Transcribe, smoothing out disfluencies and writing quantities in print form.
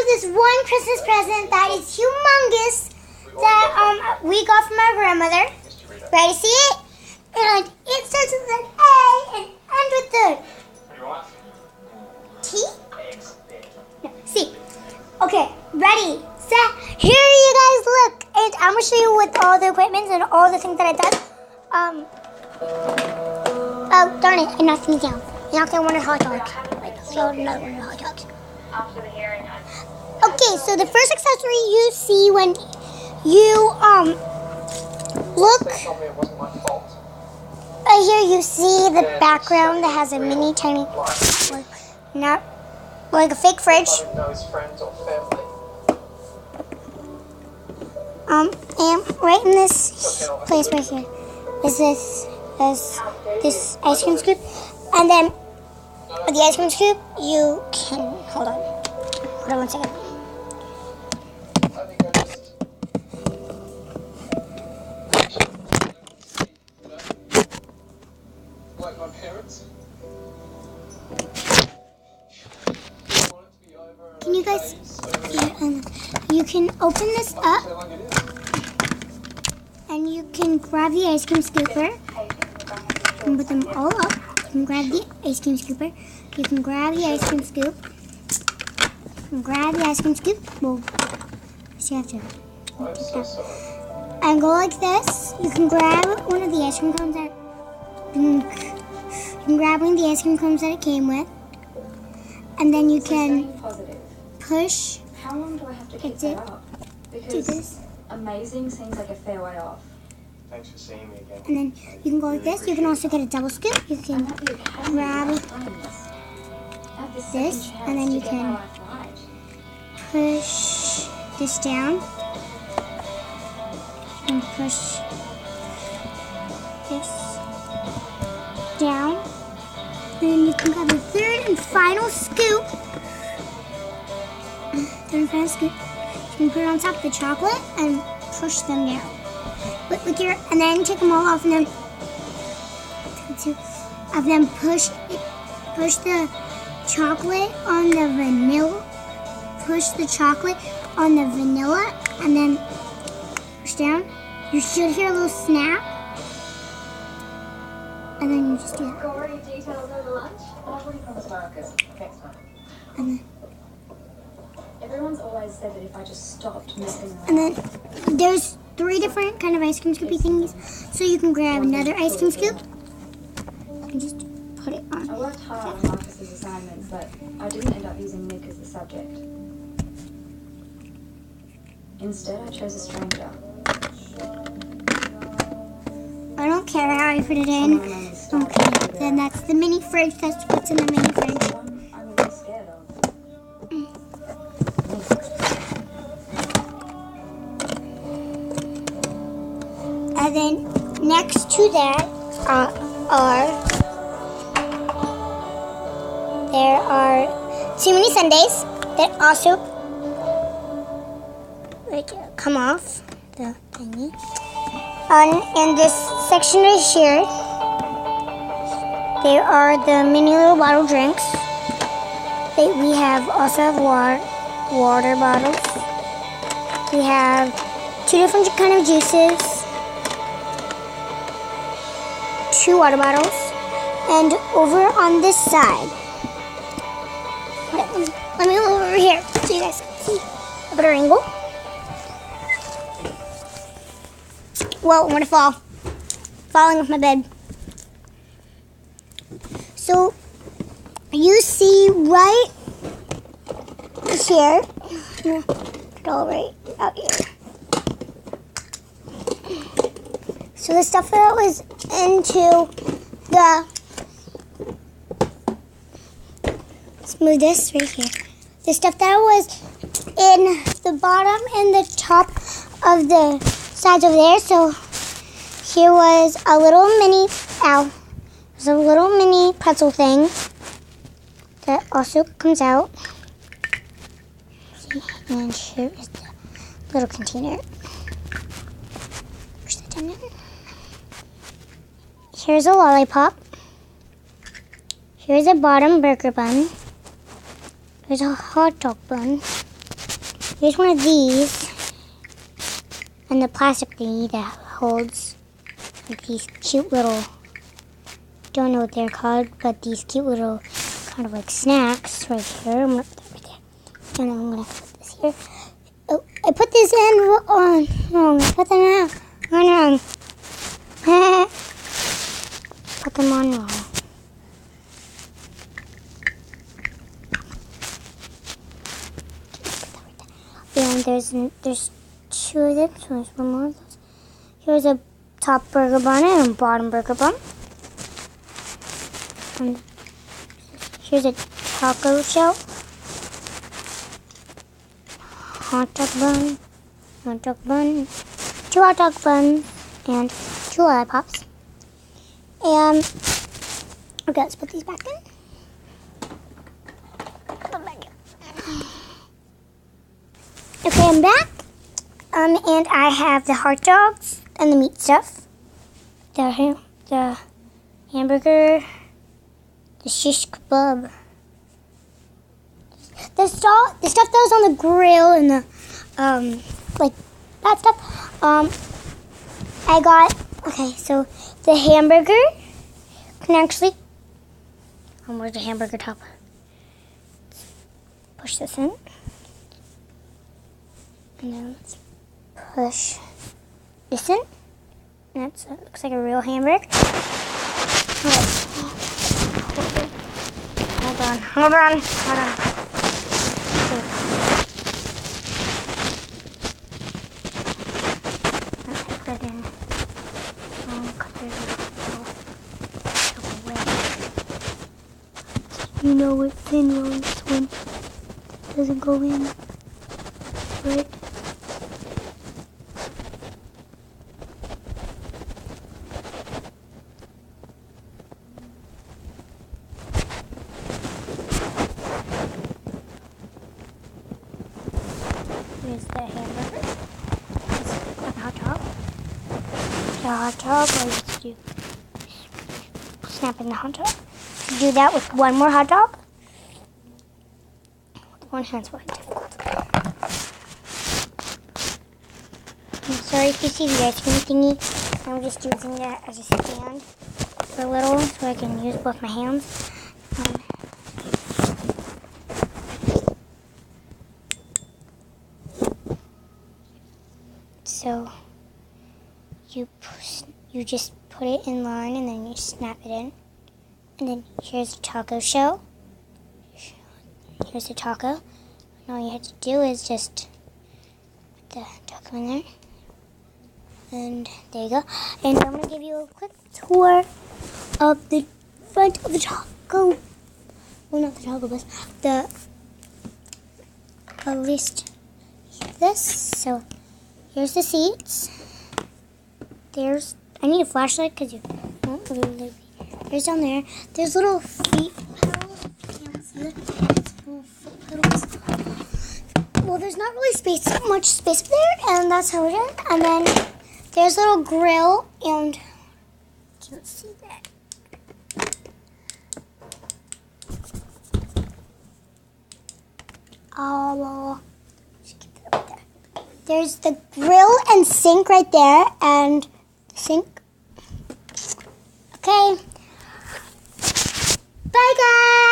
this one Christmas present that is humongous that we got from our grandmother. Ready to see it? And it starts with an A and ends with the T? No, C. Okay, ready, set. Here you guys look. And I'm going to show you with all the equipment and all the things that I done. Oh, darn it. I knocked things down. I knocked down one of the hot dogs. Another one of the hot dogs. Okay, so the first accessory you see when you, look. Right here you see the background that has a mini tiny, not like a fake fridge. And right in this place right here is this ice cream scoop. And then with the ice cream scoop, you can, hold on 1 second. Like my parents. Can you guys, you can open this up and you can grab the ice cream scooper and put them all up. You can grab the ice cream scooper. You can grab the ice cream scoop. You can grab the ice cream scoop. Well, so you have to. And go like this. You can grab one of the ice cream cones that you can grab one of the ice cream cones that it came with. And then you can push. How long do I have to keep that up? Because amazing seems like a fair way off. Thanks for seeing me again. And then you can go like this. You can also get a double scoop. You can grab this, and then you can push this down and push this down. And then you can grab the third and final scoop. You can put it on top of the chocolate and push them down. With your, and then take them all off, and then push the chocolate on the vanilla. Push the chocolate on the vanilla, and then push down. You should hear a little snap, and then you just do it. Got already details over lunch? I've already promised Marcus. Next time. And then. Everyone's always said that if I just stopped messing around. And then there's 3 different kind of ice cream scoopy thingies. So you can grab another ice cream scoop and just put it on. I worked hard on Marcus's assignments, but I didn't end up using Nick as the subject. Instead, I chose a stranger. I don't care how I put it in. Okay, then that's the mini fridge. That's what's in the mini fridge. I'm really scared of. And then next to that there are too many sundaes that also come off the thingy. In this section right here, there are the mini little bottle drinks. We also have water bottles. We have 2 different kind of juices, 2 water bottles, and over on this side, let me move over here so you guys can see a better angle. Whoa, I'm gonna fall. Falling off my bed. So, you see right here, put it all right out here. So the stuff that was into the, let's move this right here. The stuff that was in the bottom and the top of the sides over there. So here was a little mini, there's a little mini pretzel thing that also comes out. See, and here is the little container. Push that down there. Here's a lollipop. Here's a bottom burger bun. There's a hot dog bun. Here's one of these. And the plastic thingy that holds like these cute little, don't know what they're called, but these cute little kind of like snacks right here. I'm gonna put that right there. And I'm gonna put this here. Oh, I put this in wrong. I put them out. Wrong. Put them on wrong. And there's two of them, so there's one more of those. Here's a top burger bun and a bottom burger bun. And here's a taco shell. Hot dog bun, two hot dog buns, and two lollipops. And okay, let's put these back in. Okay, I'm back. And I have the hot dogs and the meat stuff. The hamburger, the shish kebab. The stuff that was on the grill and the like that stuff. I got so the hamburger can actually where's the hamburger top? Push this in. And then let's push this in. And it looks like a real hamburger. Hold on. Put it in. You know what thin on this one doesn't go in, right? Here's the hamburger. Let's put the hot dog. The hot dog, let's do snap in the hot dog. Do that with one more hot dog. With one hand's quite difficult. I'm sorry if you see the ice cream thingy. I'm just using that as a stand for a little so I can use both my hands. So you just put it in line and then you snap it in. And then here's the taco shell. Here's the taco. And all you have to do is just put the taco in there. And there you go. And I'm going to give you a quick tour of the front of the taco. Well, not the taco, but at least this. So here's the seats. I need a flashlight because you won't really. There's down there. There's little feet pedals. Can't see it. Little foot pedals. Well, there's not really much space up there, and that's how it is. And then there's a little grill, and can't see that. Oh, just keep that up there. There's the grill and sink right there, and the sink. Okay. Bye, guys.